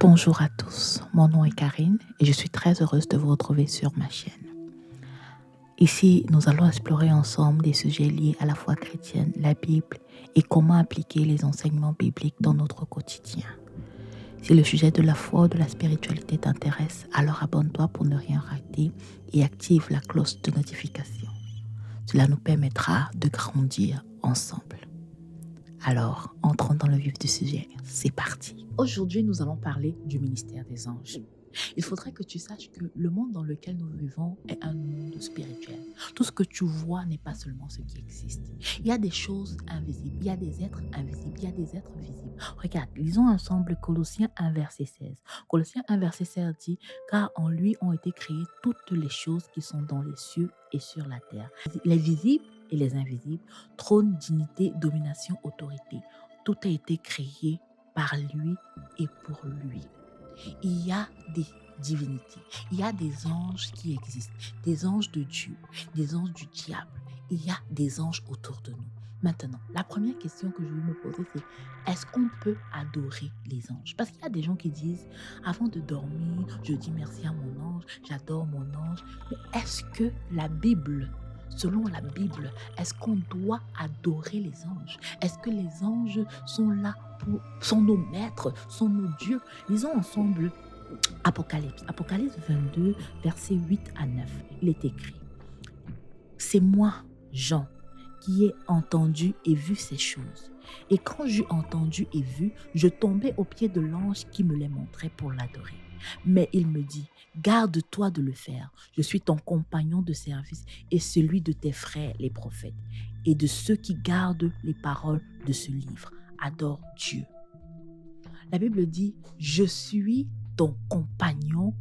Bonjour à tous, mon nom est Karine et je suis très heureuse de vous retrouver sur ma chaîne. Ici, nous allons explorer ensemble des sujets liés à la foi chrétienne, la Bible et comment appliquer les enseignements bibliques dans notre quotidien. Si le sujet de la foi ou de la spiritualité t'intéresse, alors abonne-toi pour ne rien rater et active la cloche de notification. Cela nous permettra de grandir ensemble. Alors, entrons dans le vif du sujet. C'est parti. Aujourd'hui, nous allons parler du ministère des anges. Il faudrait que tu saches que le monde dans lequel nous vivons est un monde spirituel. Tout ce que tu vois n'est pas seulement ce qui existe. Il y a des choses invisibles, il y a des êtres invisibles, il y a des êtres visibles. Regarde, lisons ensemble Colossiens 1, verset 16. Colossiens 1, verset 16 dit « Car en lui ont été créées toutes les choses qui sont dans les cieux et sur la terre. Les visibles et les invisibles, trône, dignité, domination, autorité. Tout a été créé par lui et pour lui. » Il y a des divinités, il y a des anges qui existent, des anges de Dieu, des anges du diable. Il y a des anges autour de nous. Maintenant, la première question que je veux me poser, c'est est-ce qu'on peut adorer les anges? Parce qu'il y a des gens qui disent, avant de dormir, je dis merci à mon ange, j'adore mon ange. Mais est-ce que la Bible, selon la Bible, est-ce qu'on doit adorer les anges? Est-ce que les anges sont là sont nos maîtres, sont nos dieux? Lisons ensemble Apocalypse. Apocalypse 22, versets 8 à 9. Il est écrit « C'est moi, Jean, qui ai entendu et vu ces choses. Et quand j'eus entendu et vu, je tombai aux pieds de l'ange qui me les montrait pour l'adorer. Mais il me dit, garde-toi de le faire. Je suis ton compagnon de service et celui de tes frères les prophètes et de ceux qui gardent les paroles de ce livre. Adore Dieu. » La Bible dit, je suis ton compagnon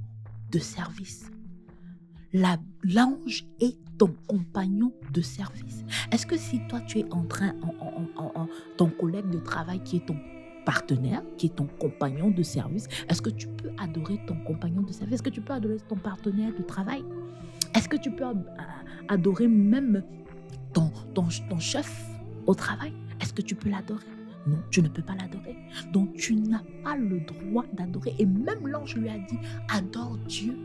de service. L'ange est ton compagnon de service. Est-ce que si toi tu es en train, ton collègue de travail qui est ton partenaire, qui est ton compagnon de service, est-ce que tu peux adorer ton compagnon de service? Est-ce que tu peux adorer ton partenaire de travail? Est-ce que tu peux adorer même ton chef au travail? Est-ce que tu peux l'adorer? Non, tu ne peux pas l'adorer. Donc, tu n'as pas le droit d'adorer. Et même l'ange lui a dit, adore Dieu.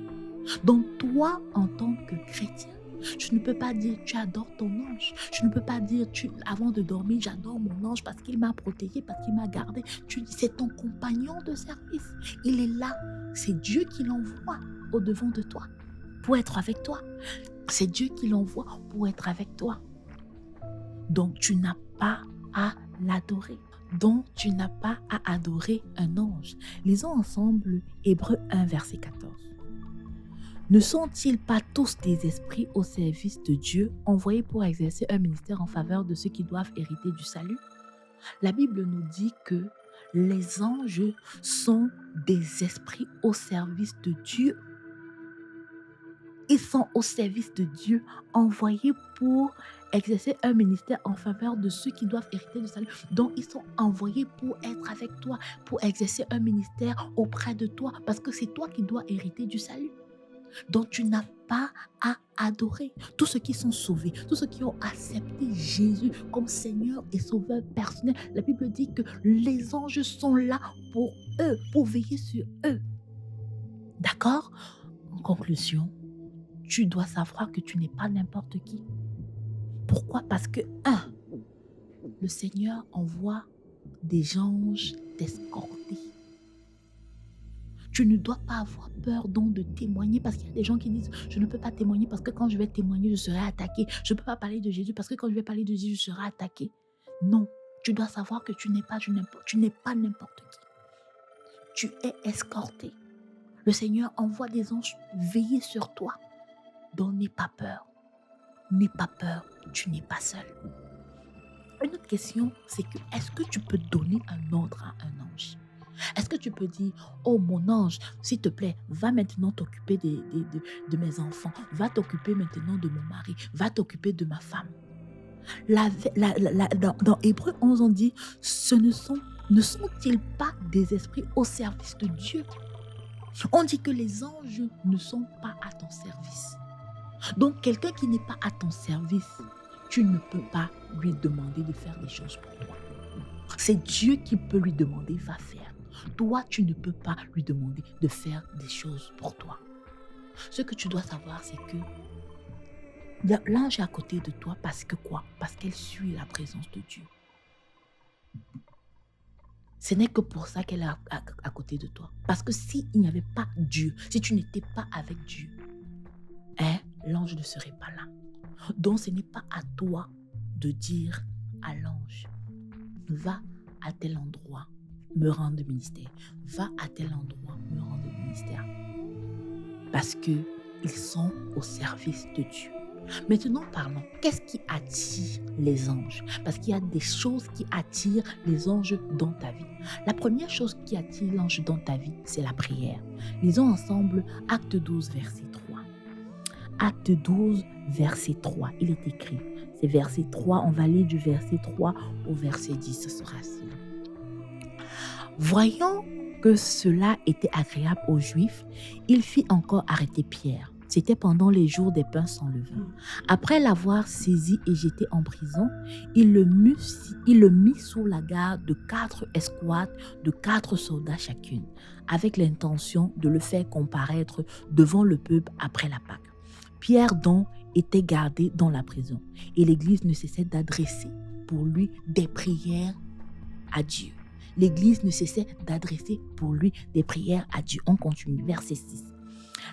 Donc, toi, en tant que chrétien, tu ne peux pas dire, tu adores ton ange. Tu ne peux pas dire, avant de dormir, j'adore mon ange parce qu'il m'a protégé, parce qu'il m'a gardé. C'est ton compagnon de service. Il est là. C'est Dieu qui l'envoie au-devant de toi pour être avec toi. C'est Dieu qui l'envoie pour être avec toi. Donc, tu n'as pas à l'adorer. Donc, tu n'as pas à adorer un ange. Lisons ensemble Hébreux 1, verset 14. Ne sont-ils pas tous des esprits au service de Dieu, envoyés pour exercer un ministère en faveur de ceux qui doivent hériter du salut? La Bible nous dit que les anges sont des esprits au service de Dieu. Ils sont au service de Dieu, envoyés pour exercer un ministère en faveur de ceux qui doivent hériter du salut. Donc, ils sont envoyés pour être avec toi, pour exercer un ministère auprès de toi, parce que c'est toi qui dois hériter du salut. Donc, tu n'as pas à adorer. Tous ceux qui sont sauvés, tous ceux qui ont accepté Jésus comme Seigneur et Sauveur personnel, la Bible dit que les anges sont là pour eux, pour veiller sur eux. D'accord? En conclusion, tu dois savoir que tu n'es pas n'importe qui. Pourquoi? Parce que, le Seigneur envoie des anges t'escorter. Tu ne dois pas avoir peur donc de témoigner, parce qu'il y a des gens qui disent « Je ne peux pas témoigner parce que quand je vais témoigner, je serai attaqué. Je ne peux pas parler de Jésus parce que quand je vais parler de Jésus, je serai attaqué. » Non, tu dois savoir que tu n'es pas n'importe qui. Tu es escorté. Le Seigneur envoie des anges veiller sur toi. Donc n'aie pas peur. N'aie pas peur, tu n'es pas seul. Une autre question, c'est que est-ce que tu peux donner un ordre à un ange? Est-ce que tu peux dire, oh mon ange, s'il te plaît, va maintenant t'occuper de mes enfants, va t'occuper maintenant de mon mari, va t'occuper de ma femme? Dans Hébreux 11, on dit, ne sont-ils pas des esprits au service de Dieu? On dit que les anges ne sont pas à ton service. Donc, quelqu'un qui n'est pas à ton service, tu ne peux pas lui demander de faire des choses pour toi. C'est Dieu qui peut lui demander, va faire. Toi, tu ne peux pas lui demander de faire des choses pour toi. Ce que tu dois savoir, c'est que l'ange est à côté de toi parce que quoi? Parce qu'elle suit la présence de Dieu. Ce n'est que pour ça qu'elle est à côté de toi. Parce que s'il n'y avait pas Dieu, si tu n'étais pas avec Dieu, l'ange ne serait pas là. Donc, ce n'est pas à toi de dire à l'ange, va à tel endroit, me rendre ministère. Va à tel endroit, me rendre ministère. Parce qu'ils sont au service de Dieu. Maintenant, parlons. Qu'est-ce qui attire les anges? Parce qu'il y a des choses qui attirent les anges dans ta vie. La première chose qui attire l'ange dans ta vie, c'est la prière. Lisons ensemble Acte 12, verset 3. Acte 12, verset 3. Il est écrit. C'est verset 3. On va lire du verset 3 au verset 10. Ce sera ainsi. Voyant que cela était agréable aux Juifs, il fit encore arrêter Pierre. C'était pendant les jours des pains sans levain. Après l'avoir saisi et jeté en prison, il le mit sous la garde de 4 escouades de 4 soldats chacune, avec l'intention de le faire comparaître devant le peuple après la Pâque. Pierre donc était gardé dans la prison et l'Église ne cessait d'adresser pour lui des prières à Dieu. L'Église ne cessait d'adresser pour lui des prières à Dieu. On continue, verset 6.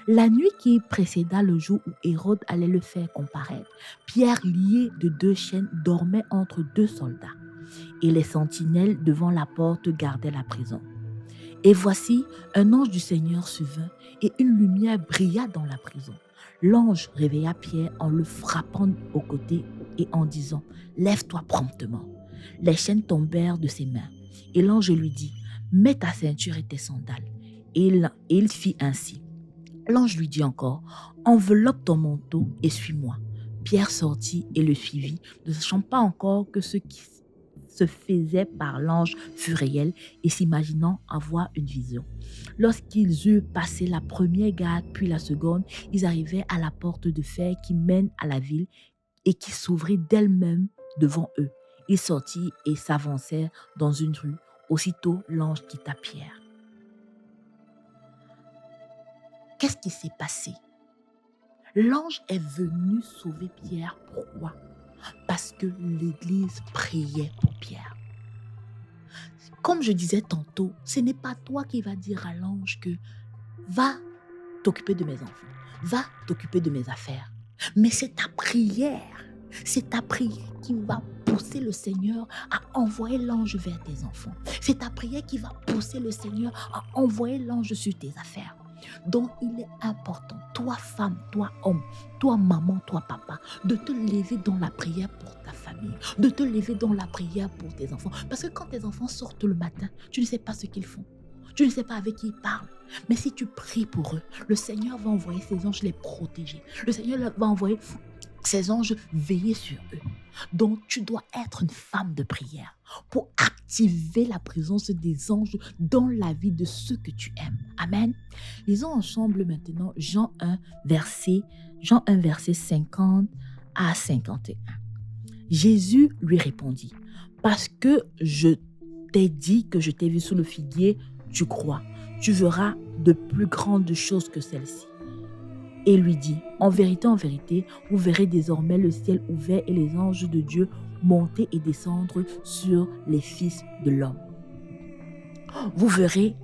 La nuit qui précéda le jour où Hérode allait le faire comparaître, Pierre, lié de 2 chaînes, dormait entre 2 soldats, et les sentinelles devant la porte gardaient la prison. Et voici, un ange du Seigneur survint, et une lumière brilla dans la prison. L'ange réveilla Pierre en le frappant au côté et en disant « Lève-toi promptement ». Les chaînes tombèrent de ses mains, et l'ange lui dit « Mets ta ceinture et tes sandales ». Et il fit ainsi. L'ange lui dit encore, enveloppe ton manteau et suis-moi. Pierre sortit et le suivit, ne sachant pas encore que ce qui se faisait par l'ange fut réel et s'imaginant avoir une vision. Lorsqu'ils eurent passé la première garde puis la seconde, ils arrivèrent à la porte de fer qui mène à la ville et qui s'ouvrit d'elle-même devant eux. Ils sortirent et s'avancèrent dans une rue. Aussitôt, l'ange quitta Pierre. Qu'est-ce qui s'est passé? L'ange est venu sauver Pierre. Pourquoi? Parce que l'Église priait pour Pierre. Comme je disais tantôt, ce n'est pas toi qui vas dire à l'ange que va t'occuper de mes enfants, va t'occuper de mes affaires. Mais c'est ta prière qui va pousser le Seigneur à envoyer l'ange vers tes enfants. C'est ta prière qui va pousser le Seigneur à envoyer l'ange sur tes affaires. Donc, il est important, toi femme, toi homme, toi maman, toi papa, de te lever dans la prière pour ta famille, de te lever dans la prière pour tes enfants. Parce que quand tes enfants sortent le matin, tu ne sais pas ce qu'ils font. Tu ne sais pas avec qui ils parlent. Mais si tu pries pour eux, le Seigneur va envoyer ses anges les protéger. Le Seigneur va envoyer ses anges veiller sur eux. Donc, tu dois être une femme de prière pour activer la présence des anges dans la vie de ceux que tu aimes. Amen. Lisons ensemble maintenant Jean 1, verset 50 à 51. Jésus lui répondit, « Parce que je t'ai dit que je t'ai vu sous le figuier, tu crois. Tu verras de plus grandes choses que celles-ci. » Et lui dit, « En vérité, vous verrez désormais le ciel ouvert et les anges de Dieu monter et descendre sur les fils de l'homme. » Vous verrez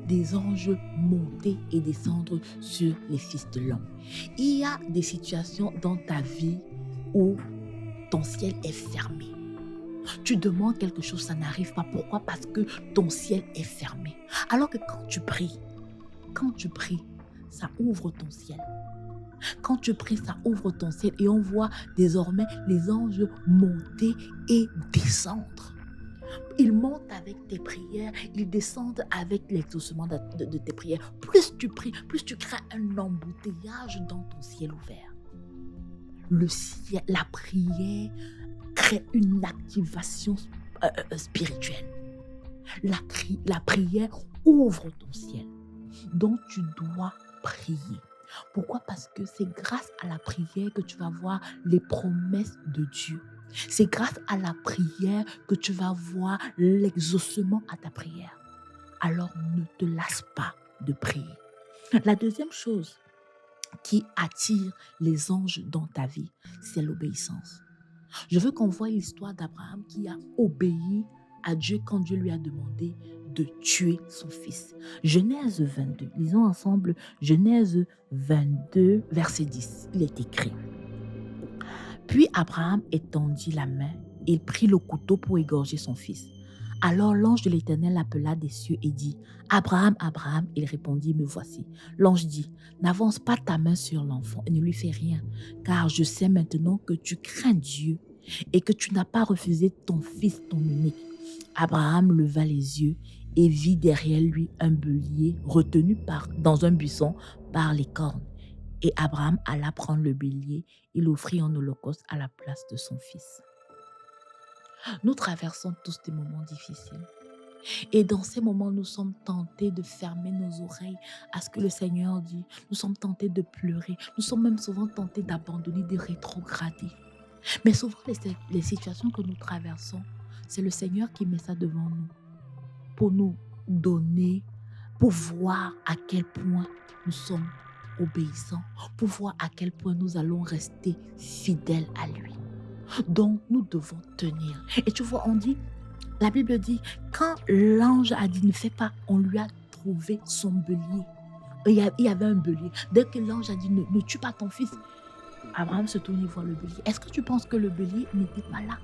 des anges monter et descendre sur les fils de l'homme. Il y a des situations dans ta vie où ton ciel est fermé. Tu demandes quelque chose, ça n'arrive pas. Pourquoi? Parce que ton ciel est fermé. Alors que quand tu pries, ça ouvre ton ciel. Quand tu pries, ça ouvre ton ciel et on voit désormais les anges monter et descendre. Ils montent avec tes prières, ils descendent avec l'exaucement de tes prières. Plus tu pries, plus tu crées un embouteillage dans ton ciel ouvert. Le ciel, la prière crée une activation spirituelle. La prière ouvre ton ciel. Donc tu dois prier. Pourquoi? Parce que c'est grâce à la prière que tu vas voir les promesses de Dieu. C'est grâce à la prière que tu vas voir l'exaucement à ta prière. alors ne te lasse pas de prier. La deuxième chose qui attire les anges dans ta vie, c'est l'obéissance. Je veux qu'on voie l'histoire d'Abraham qui a obéi à Dieu quand Dieu lui a demandé de tuer son fils. Genèse 22, lisons ensemble Genèse 22, verset 10. Il est écrit: Puis Abraham étendit la main, et il prit le couteau pour égorger son fils. Alors l'ange de l'Éternel l'appela des cieux et dit: Abraham, Abraham. Il répondit: Me voici. L'ange dit: N'avance pas ta main sur l'enfant et ne lui fais rien, car je sais maintenant que tu crains Dieu et que tu n'as pas refusé ton fils, ton unique. Abraham leva les yeux et vit derrière lui un bélier retenu dans un buisson par les cornes. Et Abraham alla prendre le bélier et l'offrit en holocauste à la place de son fils. Nous traversons tous des moments difficiles. Et dans ces moments, nous sommes tentés de fermer nos oreilles à ce que le Seigneur dit. Nous sommes tentés de pleurer. Nous sommes même souvent tentés d'abandonner, de rétrograder. Mais souvent, les situations que nous traversons, c'est le Seigneur qui met ça devant nous pour nous donner, pour voir à quel point nous sommes obéissants, pour voir à quel point nous allons rester fidèles à lui. Donc, nous devons tenir. Et tu vois, la Bible dit, quand l'ange a dit ne fais pas, on lui a trouvé son bélier. Il y avait un bélier. Dès que l'ange a dit ne tue pas ton fils, Abraham se tourne et voit le bélier. Est-ce que tu penses que le bélier n'était pas là?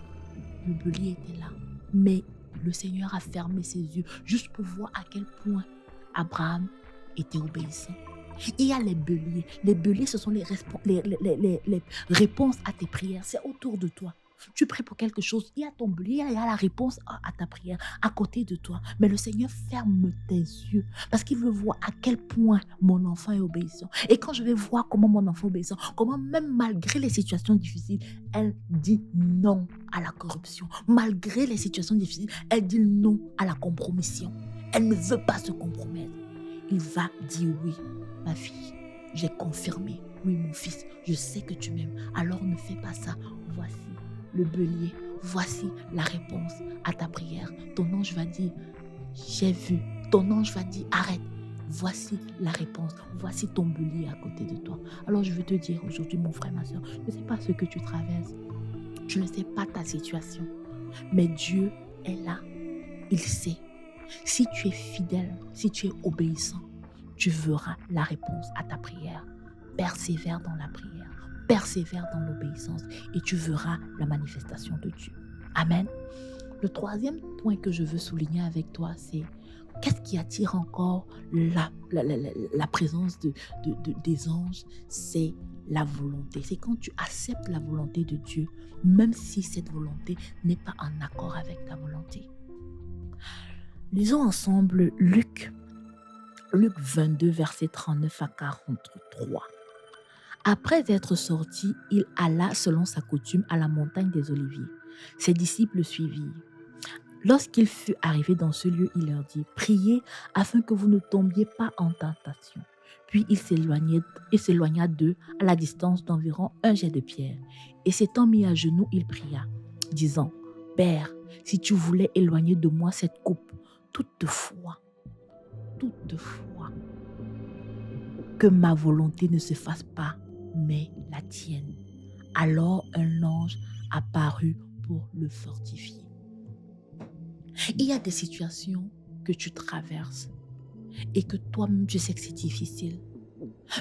Le bélier était là. Mais le Seigneur a fermé ses yeux juste pour voir à quel point Abraham était obéissant. Il y a les béliers. Les béliers, ce sont les réponses à tes prières. C'est autour de toi. Tu pries pour quelque chose, il y a ton bélier, il y a la réponse à ta prière à côté de toi. Mais le Seigneur ferme tes yeux parce qu'il veut voir à quel point mon enfant est obéissant. Et quand je vais voir comment mon enfant est obéissant, comment même malgré les situations difficiles, elle dit non à la corruption. Malgré les situations difficiles, elle dit non à la compromission. Elle ne veut pas se compromettre. Il va dire oui, ma fille, j'ai confirmé. Oui, mon fils, je sais que tu m'aimes. Alors ne fais pas ça. Voici le bélier. Voici la réponse à ta prière. Ton ange va dire, j'ai vu. Ton ange va dire, arrête. Voici la réponse. Voici ton bélier à côté de toi. Alors je veux te dire aujourd'hui, mon frère, ma soeur, je ne sais pas ce que tu traverses. Je ne sais pas ta situation. Mais Dieu est là. Il sait. Si tu es fidèle, si tu es obéissant, tu verras la réponse à ta prière. Persévère dans la prière. Persévère dans l'obéissance et tu verras la manifestation de Dieu. Amen. Le troisième point que je veux souligner avec toi, c'est qu'est-ce qui attire encore la présence des anges? C'est la volonté. C'est quand tu acceptes la volonté de Dieu, même si cette volonté n'est pas en accord avec ta volonté. Lisons ensemble Luc 22, versets 39 à 43. Après être sorti, il alla selon sa coutume à la montagne des Oliviers. Ses disciples le suivirent. Lorsqu'il fut arrivé dans ce lieu, il leur dit: Priez afin que vous ne tombiez pas en tentation. Puis il s'éloigna d'eux à la distance d'environ un jet de pierre. Et s'étant mis à genoux, il pria, disant: Père, si tu voulais éloigner de moi cette coupe, toutefois, que ma volonté ne se fasse pas, mais la tienne. Alors un ange apparut pour le fortifier. Il y a des situations que tu traverses et que toi-même tu sais que c'est difficile.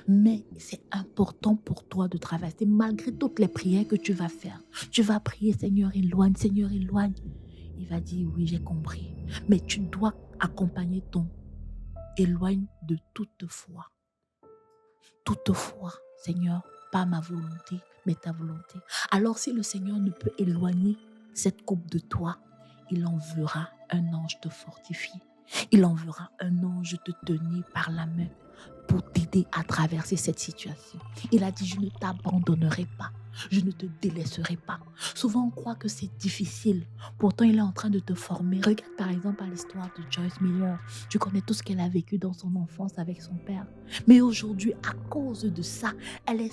Mais c'est important pour toi de traverser malgré toutes les prières que tu vas faire. Tu vas prier, Seigneur éloigne, Seigneur éloigne. Il va dire oui, j'ai compris. Mais tu dois accompagner ton éloigne de toutefois. Toutefois, Seigneur, pas ma volonté, mais ta volonté. Alors si le Seigneur ne peut éloigner cette coupe de toi, il enverra un ange te fortifier. Il enverra un ange te tenir par la main pour t'aider à traverser cette situation. Il a dit, je ne t'abandonnerai pas. Je ne te délaisserai pas. Souvent, on croit que c'est difficile. Pourtant, il est en train de te former. Regarde par exemple à l'histoire de Joyce Meyer. Tu connais tout ce qu'elle a vécu dans son enfance avec son père. Mais aujourd'hui, à cause de ça, elle est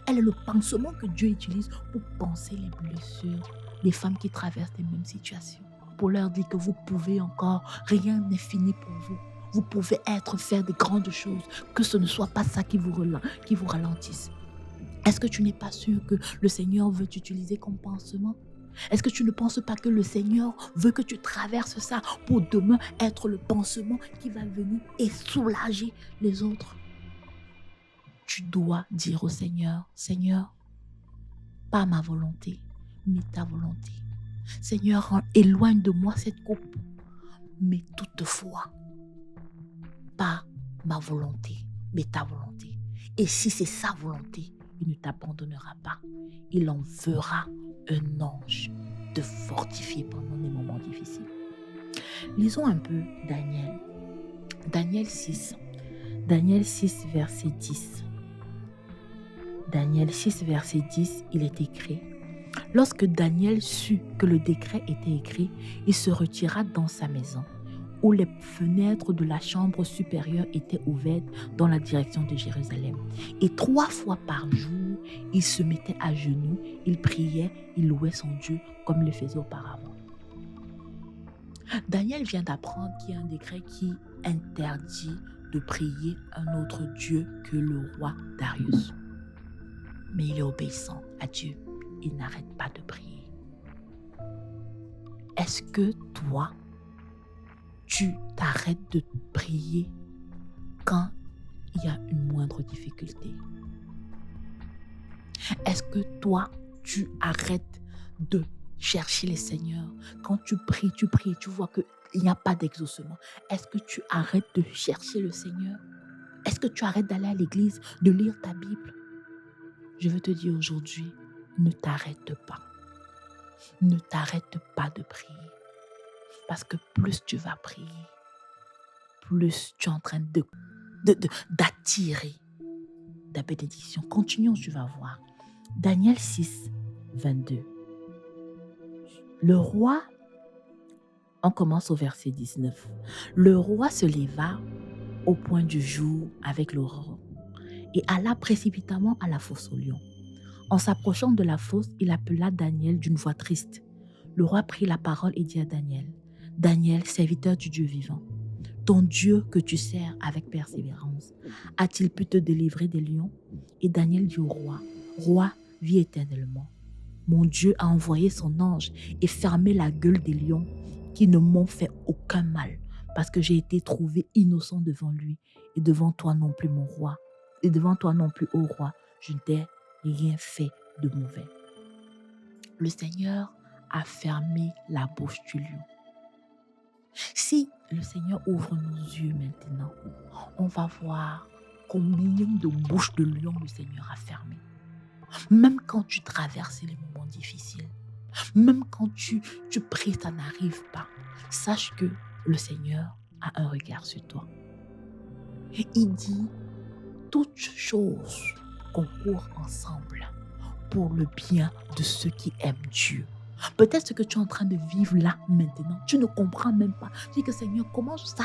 le pansement que Dieu utilise pour panser les blessures des femmes qui traversent les mêmes situations. pour leur dire que vous pouvez encore, rien n'est fini pour vous. Vous pouvez faire des grandes choses, que ce ne soit pas ça qui vous ralentisse. Est-ce que tu n'es pas sûr que le Seigneur veut t'utiliser comme pansement? Est-ce que tu ne penses pas que le Seigneur veut que tu traverses ça pour demain être le pansement qui va venir et soulager les autres? Tu dois dire au Seigneur, Seigneur, pas ma volonté, mais ta volonté. Seigneur, éloigne de moi cette coupe, mais toutefois, pas ma volonté, mais ta volonté. Et si c'est sa volonté, il ne t'abandonnera pas. Il en fera un ange te fortifier pendant les moments difficiles. Lisons un peu Daniel. Daniel 6. Daniel 6, verset 10. Daniel 6, verset 10, il est écrit: Lorsque Daniel sut que le décret était écrit, il se retira dans sa maison, où les fenêtres de la chambre supérieure étaient ouvertes dans la direction de Jérusalem. Et 3 fois par jour, il se mettait à genoux, il priait, il louait son Dieu comme il le faisait auparavant. Daniel vient d'apprendre qu'il y a un décret qui interdit de prier un autre Dieu que le roi Darius. Mais il est obéissant à Dieu. Il n'arrête pas de prier. Est-ce que toi, tu t'arrêtes de prier quand il y a une moindre difficulté? Est-ce que toi, tu arrêtes de chercher le Seigneur? Quand tu pries, tu vois qu'il n'y a pas d'exaucement. Est-ce que tu arrêtes de chercher le Seigneur? Est-ce que tu arrêtes d'aller à l'église, de lire ta Bible? Je veux te dire aujourd'hui, ne t'arrête pas. Ne t'arrête pas de prier. Parce que plus tu vas prier, plus tu es en train d'attirer ta bénédiction. Continuons, tu vas voir. Daniel 6, 22. Le roi, on commence au verset 19. Le roi se leva au point du jour avec l'aurore et alla précipitamment à la fosse aux lions. En s'approchant de la fosse, il appela Daniel d'une voix triste. Le roi prit la parole et dit à Daniel: Daniel, serviteur du Dieu vivant, ton Dieu que tu sers avec persévérance, a-t-il pu te délivrer des lions? Et Daniel dit au roi: Roi, vis éternellement. Mon Dieu a envoyé son ange et fermé la gueule des lions qui ne m'ont fait aucun mal, parce que j'ai été trouvé innocent devant lui et devant toi non plus, mon roi. Et devant toi non plus, ô roi, je ne t'ai rien fait de mauvais. Le Seigneur a fermé la bouche du lion. Si le Seigneur ouvre nos yeux maintenant, on va voir combien de bouches de lion le Seigneur a fermées. Même quand tu traverses les moments difficiles, même quand tu pries, ça n'arrive pas. Sache que le Seigneur a un regard sur toi. Et il dit: toutes choses concourent ensemble pour le bien de ceux qui aiment Dieu. Peut-être ce que tu es en train de vivre là maintenant, tu ne comprends même pas. Tu dis que Seigneur, comment ça?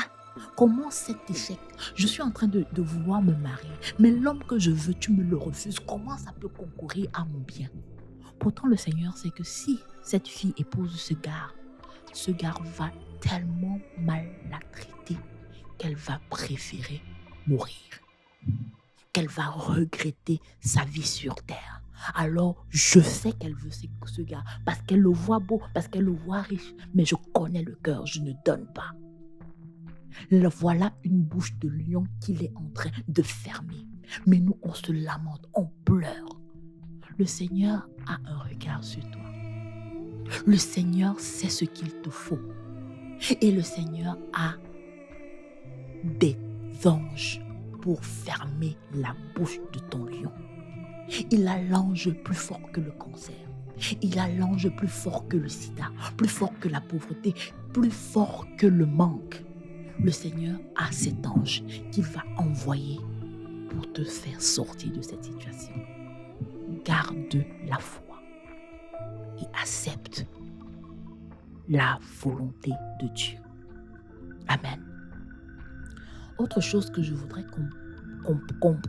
Comment cet échec? Je suis en train de vouloir me marier, mais l'homme que je veux, tu me le refuses. Comment ça peut concourir à mon bien? Pourtant, le Seigneur sait que si cette fille épouse ce gars va tellement mal la traiter qu'elle va préférer mourir, qu'elle va regretter sa vie sur terre. Alors, je sais qu'elle veut ce gars parce qu'elle le voit beau, parce qu'elle le voit riche, mais je connais le cœur, je ne donne pas. Voilà une bouche de lion qu'il est en train de fermer. Mais nous, on se lamente, on pleure. Le Seigneur a un regard sur toi. Le Seigneur sait ce qu'il te faut. Et le Seigneur a des anges pour fermer la bouche de ton lion. Il a l'ange plus fort que le cancer. Il a l'ange plus fort que le sida, plus fort que la pauvreté, plus fort que le manque. Le Seigneur a cet ange qu'il va envoyer pour te faire sortir de cette situation. Garde la foi et accepte la volonté de Dieu. Amen. Autre chose que je voudrais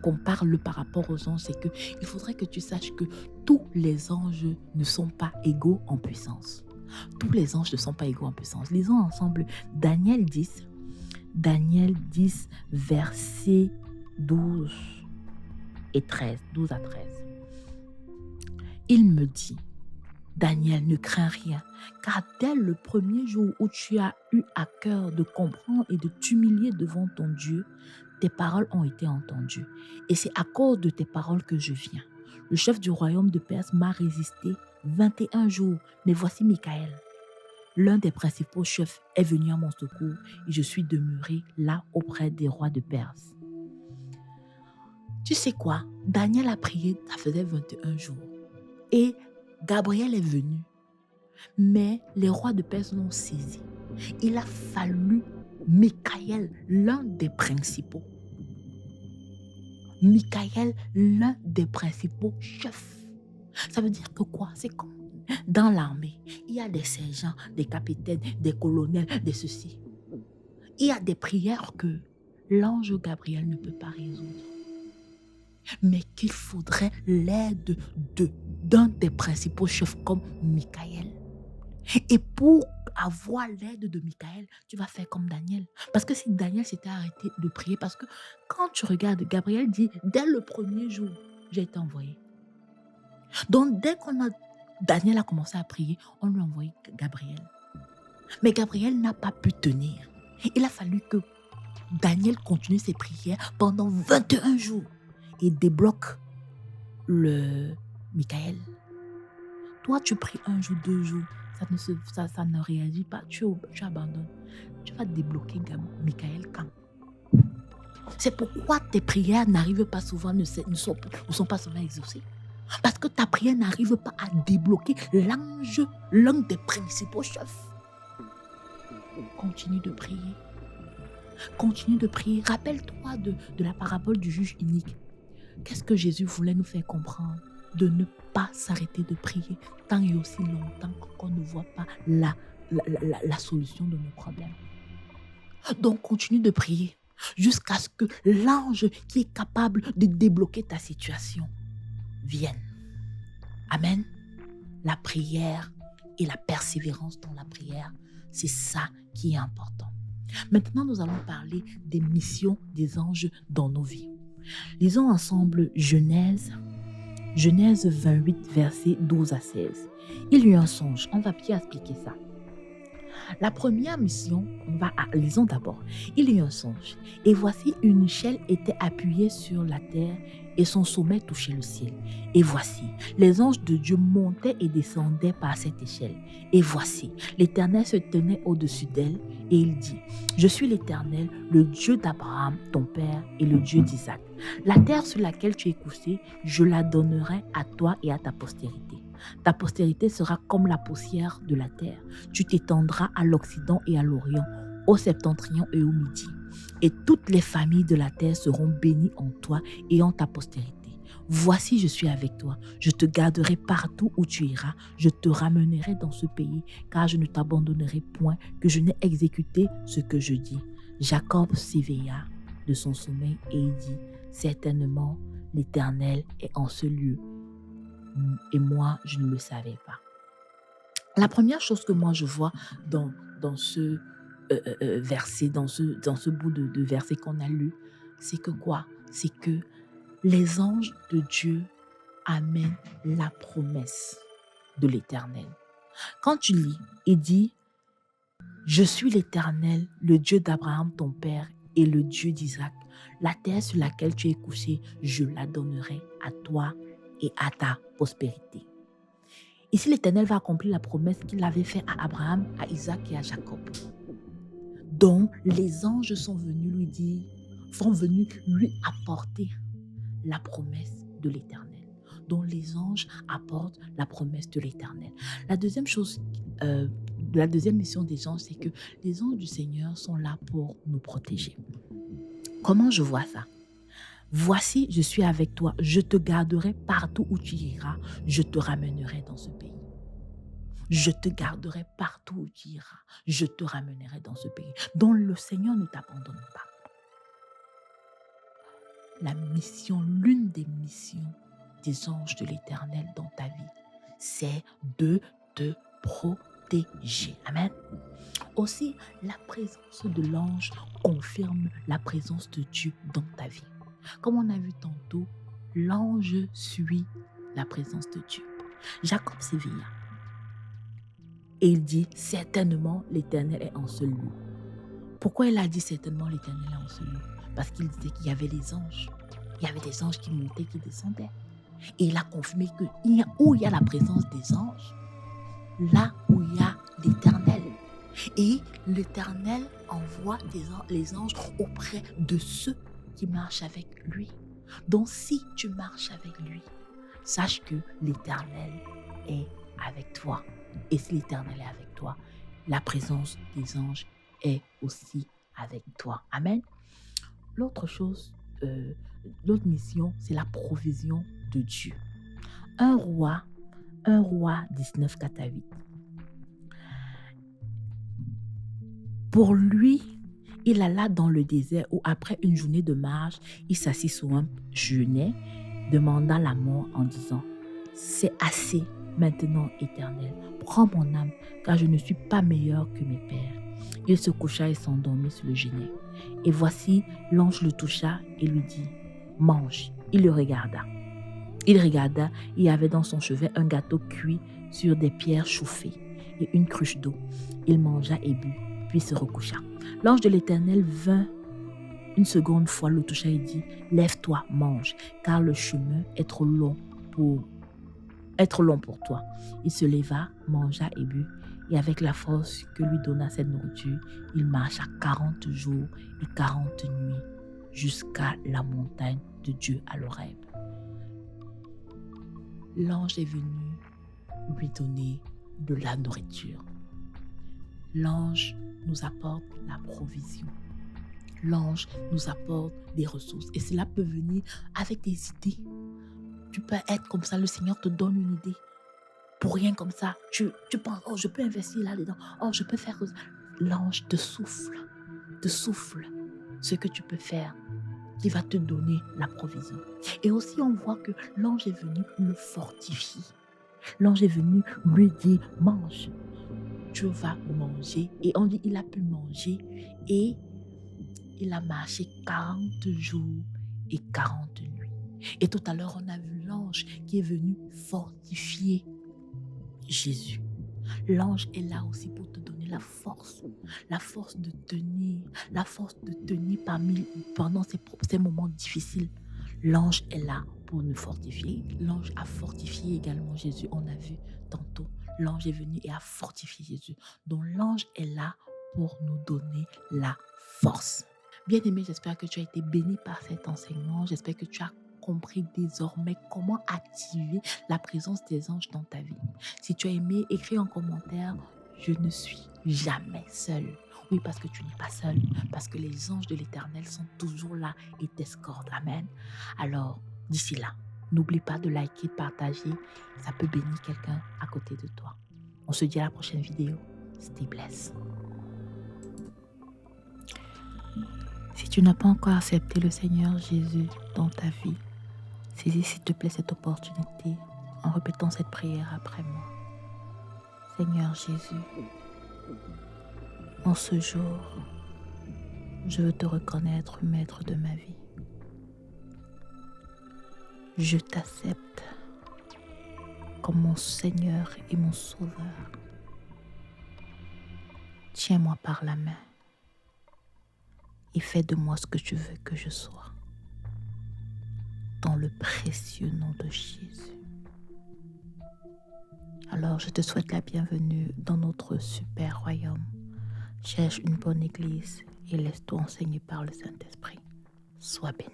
qu'on parle par rapport aux anges, c'est qu'il faudrait que tu saches que tous les anges ne sont pas égaux en puissance. Tous les anges ne sont pas égaux en puissance. Lisons ensemble Daniel 10, versets 12 et 13, 12 à 13. Il me dit, Daniel, ne crains rien, car dès le premier jour où tu as eu à cœur de comprendre et de t'humilier devant ton Dieu, tes paroles ont été entendues. Et c'est à cause de tes paroles que je viens. Le chef du royaume de Perse m'a résisté 21 jours, mais voici Michaël, l'un des principaux chefs, est venu à mon secours et je suis demeuré là auprès des rois de Perse. Tu sais quoi? Daniel a prié, ça faisait 21 jours. Et Gabriel est venu. Mais les rois de Perse l'ont saisi. Il a fallu Michaël, l'un des principaux. Michaël, l'un des principaux chefs. Ça veut dire que quoi? C'est comme dans l'armée. Il y a des sergents, des capitaines, des colonels, des ceci. Il y a des prières que l'ange Gabriel ne peut pas résoudre. Mais qu'il faudrait l'aide d'un des principaux chefs comme Michaël. Et pour avoir l'aide de Michaël, tu vas faire comme Daniel. Parce que si Daniel s'était arrêté de prier, parce que quand tu regardes, Gabriel dit, dès le premier jour, j'ai été envoyé. Donc dès Daniel a commencé à prier, on lui a envoyé Gabriel. Mais Gabriel n'a pas pu tenir. Il a fallu que Daniel continue ses prières pendant 21 jours et débloque le Michaël. Toi, tu pries un jour, 2 jours, ça ne réagit pas, tu abandonnes. Tu vas débloquer Michaël quand? C'est pourquoi tes prières n'arrivent pas souvent, ne sont pas souvent exaucées. Parce que ta prière n'arrive pas à débloquer l'ange, l'un des principaux chefs. Continue de prier. Continue de prier. Rappelle-toi de la parabole du juge inique. Qu'est-ce que Jésus voulait nous faire comprendre? De ne pas s'arrêter de prier tant et aussi longtemps qu'on ne voit pas la solution de nos problèmes. Donc, continue de prier jusqu'à ce que l'ange qui est capable de débloquer ta situation vienne. Amen. La prière et la persévérance dans la prière, c'est ça qui est important. Maintenant, nous allons parler des missions des anges dans nos vies. Lisons ensemble Genèse 28, versets 12 à 16. Il y eut un songe. On va bien expliquer ça. La première mission, lisons d'abord. Il y eut un songe. Et voici, une échelle était appuyée sur la terre et son sommet touchait le ciel. Et voici, les anges de Dieu montaient et descendaient par cette échelle. Et voici, l'Éternel se tenait au-dessus d'elle et il dit, je suis l'Éternel, le Dieu d'Abraham, ton père, et le Dieu d'Isaac. La terre sur laquelle tu es couché, je la donnerai à toi et à ta postérité. Ta postérité sera comme la poussière de la terre. Tu t'étendras à l'Occident et à l'Orient, au Septentrion et au Midi. Et toutes les familles de la terre seront bénies en toi et en ta postérité. Voici, je suis avec toi. Je te garderai partout où tu iras. Je te ramènerai dans ce pays, car je ne t'abandonnerai point, que je n'ai exécuté ce que je dis. Jacob s'éveilla de son sommeil et il dit, certainement, l'Éternel est en ce lieu. Et moi, je ne le savais pas. La première chose que moi je vois dans ce verset, dans ce bout de verset qu'on a lu, c'est que quoi? C'est que les anges de Dieu amènent la promesse de l'Éternel. Quand tu lis, il dit, je suis l'Éternel, le Dieu d'Abraham, ton père, et le Dieu d'Isaac. La terre sur laquelle tu es couché, je la donnerai à toi et à ta prospérité. Ici, l'Éternel va accomplir la promesse qu'il avait faite à Abraham, à Isaac et à Jacob. Donc, les anges sont venus lui apporter la promesse de l'Éternel. Donc, les anges apportent la promesse de l'Éternel. La deuxième mission des anges, c'est que les anges du Seigneur sont là pour nous protéger. Comment je vois ça? Voici, je suis avec toi, je te garderai partout où tu iras, je te ramènerai dans ce pays. Je te garderai partout où tu iras, je te ramènerai dans ce pays. Donc le Seigneur ne t'abandonne pas. L'une des missions des anges de l'Éternel dans ta vie, c'est de te protéger. protégé. Amen. Aussi, la présence de l'ange confirme la présence de Dieu dans ta vie. Comme on a vu tantôt, l'ange suit la présence de Dieu. Jacob s'éveilla et il dit, certainement l'Éternel est en ce lieu. Pourquoi il a dit certainement l'Éternel est en ce lieu? Parce qu'il disait qu'il y avait des anges. Il y avait des anges qui montaient, qui descendaient. Et il a confirmé que où il y a la présence des anges, là où il y a l'Éternel. Et l'Éternel envoie les anges auprès de ceux qui marchent avec lui. Donc si tu marches avec lui, sache que l'Éternel est avec toi. Et si l'Éternel est avec toi, la présence des anges est aussi avec toi. Amen. L'autre chose, l'autre mission, c'est la provision de Dieu. 1 Roi 19, 4 à 8. Pour lui, il alla dans le désert où après une journée de marche, il s'assit sur un genêt, demanda la mort en disant, « C'est assez maintenant, Éternel, prends mon âme, car je ne suis pas meilleur que mes pères. » Il se coucha et s'endormit sur le genêt. Et voici, l'ange le toucha et lui dit, « Mange. » Il le regarda. Il regarda, il y avait dans son chevet un gâteau cuit sur des pierres chauffées et une cruche d'eau. Il mangea et but, puis se recoucha. L'ange de l'Éternel vint une seconde fois, le toucha et dit, « Lève-toi, mange, car le chemin est trop long pour toi. » Il se leva, mangea et but, et avec la force que lui donna cette nourriture, il marcha 40 jours et 40 nuits jusqu'à la montagne de Dieu à l'Horeb. L'ange est venu lui donner de la nourriture. L'ange nous apporte la provision. L'ange nous apporte des ressources. Et cela peut venir avec des idées. Tu peux être comme ça, le Seigneur te donne une idée. Pour rien comme ça, tu penses, oh, je peux investir là-dedans. Oh, je peux faire ça. L'ange te souffle ce que tu peux faire, qui va te donner la provision. Et aussi, on voit que l'ange est venu le fortifier. L'ange est venu lui dire, mange. Tu vas manger. Et on dit, il a pu manger et il a marché 40 jours et 40 nuits. Et tout à l'heure, on a vu l'ange qui est venu fortifier Jésus. L'ange est là aussi pour te donner la force de tenir, pendant ces moments difficiles. L'ange est là pour nous fortifier. L'ange a fortifié également Jésus, on a vu tantôt. L'ange est venu et a fortifié Jésus. Donc l'ange est là pour nous donner la force. Bien-aimé, j'espère que tu as été béni par cet enseignement. J'espère que tu as compris désormais comment activer la présence des anges dans ta vie. Si tu as aimé, écris en commentaire, je ne suis jamais seul. Oui, parce que tu n'es pas seul, parce que les anges de l'Éternel sont toujours là et t'escortent. Amen. Alors, d'ici là, n'oublie pas de liker, de partager. Ça peut bénir quelqu'un à côté de toi. On se dit à la prochaine vidéo. Stay blessed. Si tu n'as pas encore accepté le Seigneur Jésus dans ta vie, saisis s'il te plaît cette opportunité en répétant cette prière après moi. Seigneur Jésus, en ce jour, je veux te reconnaître maître de ma vie. Je t'accepte comme mon Seigneur et mon Sauveur. Tiens-moi par la main et fais de moi ce que tu veux que je sois. Dans le précieux nom de Jésus. Alors, je te souhaite la bienvenue dans notre super royaume. Cherche une bonne église et laisse-toi enseigner par le Saint-Esprit. Sois béni.